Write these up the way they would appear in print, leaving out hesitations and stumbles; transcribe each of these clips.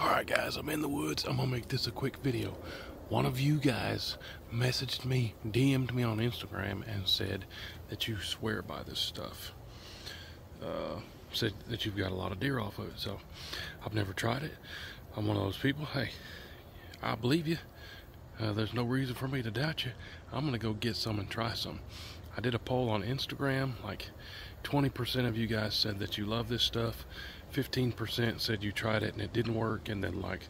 Alright guys, I'm in the woods. I'm gonna make this a quick video. One of you guys messaged me, DM'd me on Instagram and said that you swear by this stuff. Said that you've got a lot of deer off of it. So I've never tried it. I'm one of those people. Hey, I believe you. There's no reason for me to doubt you. I'm gonna go get some and try some. I did a poll on Instagram. Like 20% of you guys said that you love this stuff. 15% said you tried it and it didn't work, and then like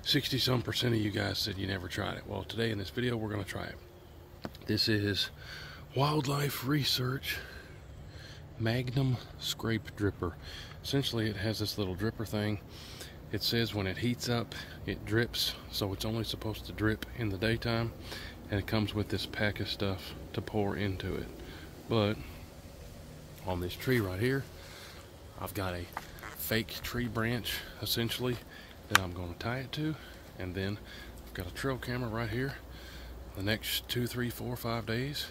60-some% of you guys said you never tried it. Well, today in this video we're gonna try it. This is Wildlife Research Magnum Scrape-Dripper. Essentially it has this little dripper thing. It says when it heats up it drips, so it's only supposed to drip in the daytime, and it comes with this pack of stuff to pour into it. But on this tree right here, I've got a fake tree branch essentially that I'm going to tie it to, and then I've got a trail camera right here. The next 2, 3, 4, 5 days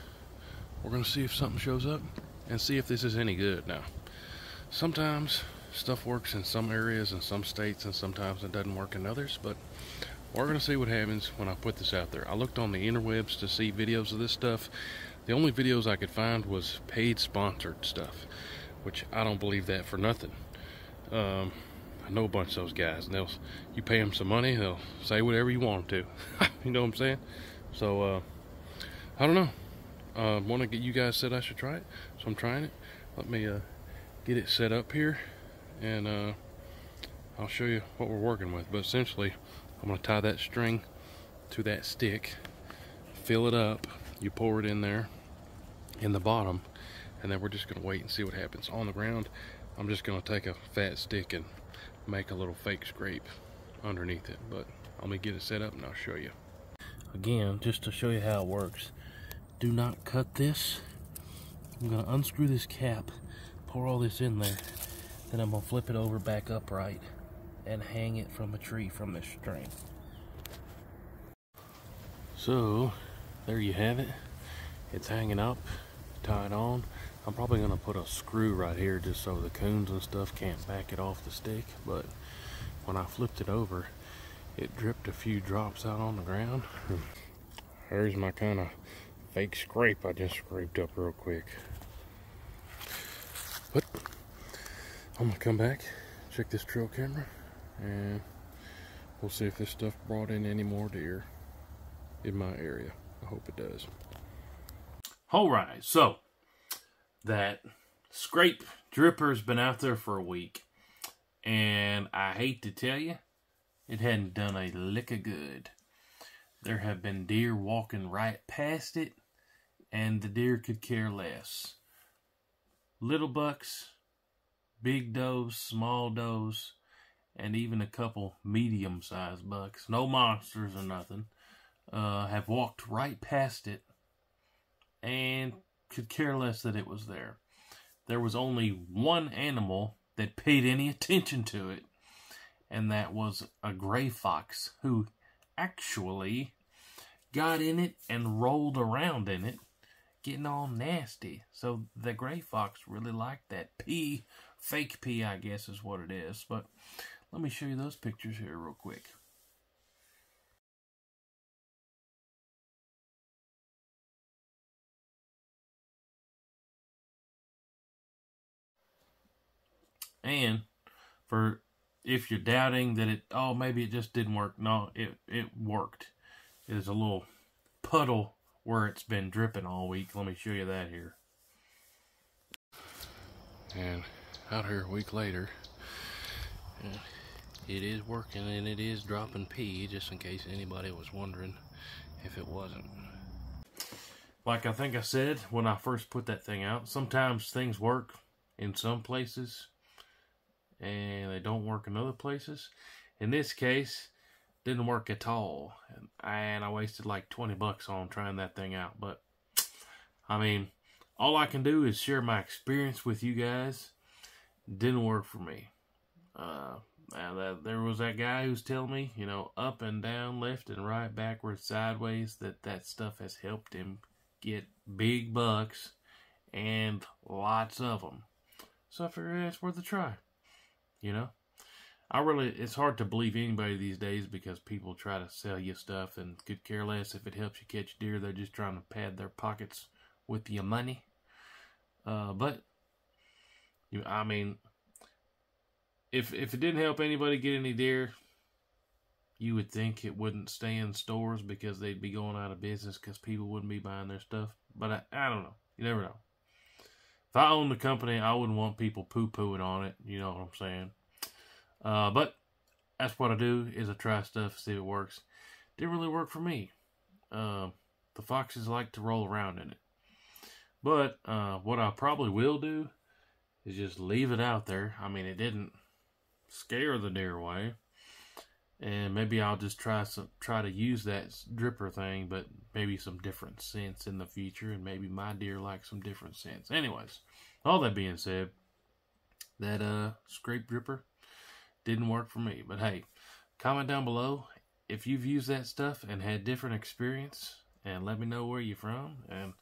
we're going to see if something shows up and see if this is any good. Now sometimes stuff works in some areas and some states, and sometimes it doesn't work in others, but we're going to see what happens when I put this out there. I looked on the interwebs to see videos of this stuff. The only videos I could find was paid sponsored stuff, which I don't believe that for nothing. I know a bunch of those guys, and you pay them some money, they'll say whatever you want them to. You know what I'm saying? So I don't know. Want to get you guys said I should try it, so I'm trying it. Let me get it set up here, and I'll show you what we're working with. But essentially I'm going to tie that string to that stick, fill it up, you pour it in there in the bottom, and then we're just going to wait and see what happens. On the ground I'm just going to take a fat stick and make a little fake scrape underneath it. But let me get it set up and I'll show you. Again, just to show you how it works, do not cut this. I'm going to unscrew this cap, pour all this in there, then I'm going to flip it over back upright and hang it from a tree from this string. So there you have it. It's hanging up, tied on. I'm probably going to put a screw right here just so the coons and stuff can't back it off the stick. But when I flipped it over, it dripped a few drops out on the ground. There's my kind of fake scrape I just scraped up real quick. But I'm gonna come back, check this trail camera, and we'll see if this stuff brought in any more deer in my area. I hope it does. Alright, so that Scrape-Dripper's been out there for a week, and I hate to tell you, it hadn't done a lick of good. There have been deer walking right past it, and the deer could care less. Little bucks, big does, small does, and even a couple medium-sized bucks, no monsters or nothing, have walked right past it and could care less that it was there. There was only one animal that paid any attention to it, and that was a gray fox, who actually got in it and rolled around in it, getting all nasty. So the gray fox really liked that pee. Fake pee, I guess, is what it is. But let me show you those pictures here real quick. And for if you're doubting that maybe it just didn't work, no, it worked. There's a little puddle where it's been dripping all week. Let me show you that here. And out here a week later, it is working, and it is dropping pee, just in case anybody was wondering if it wasn't. Like I think I said when I first put that thing out, sometimes things work in some places and they don't work in other places. In this case, didn't work at all, and I wasted like 20 bucks on trying that thing out. But I mean, all I can do is share my experience with you guys. Didn't work for me. There was that guy who's telling me, you know, up and down, left and right, backwards, sideways, that stuff has helped him get big bucks and lots of them. So I figured it's worth a try, you know. it's hard to believe anybody these days because people try to sell you stuff and could care less if it helps you catch deer. They're just trying to pad their pockets with your money. But I mean, if it didn't help anybody get any deer, you would think it wouldn't stay in stores because they'd be going out of business because people wouldn't be buying their stuff. But I don't know. You never know. If I owned the company, I wouldn't want people poo-pooing on it. You know what I'm saying? But that's what I do, is I try stuff, see if it works. Didn't really work for me. The foxes like to roll around in it. But what I probably will do is just leave it out there. I mean, it didn't scare the deer away. And maybe I'll just try to use that dripper thing, but maybe some different scents in the future, and maybe my deer like some different scents. Anyways, all that being said, that Scrape-Dripper didn't work for me. But hey, comment down below if you've used that stuff and had different experience, and let me know where you're from, and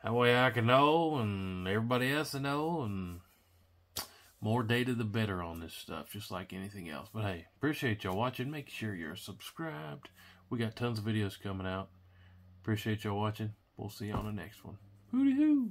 that way I can know, and everybody else to know, and more data the better on this stuff, just like anything else. But hey, appreciate y'all watching. Make sure you're subscribed. We got tons of videos coming out. Appreciate y'all watching. We'll see you on the next one. Hooty hoo!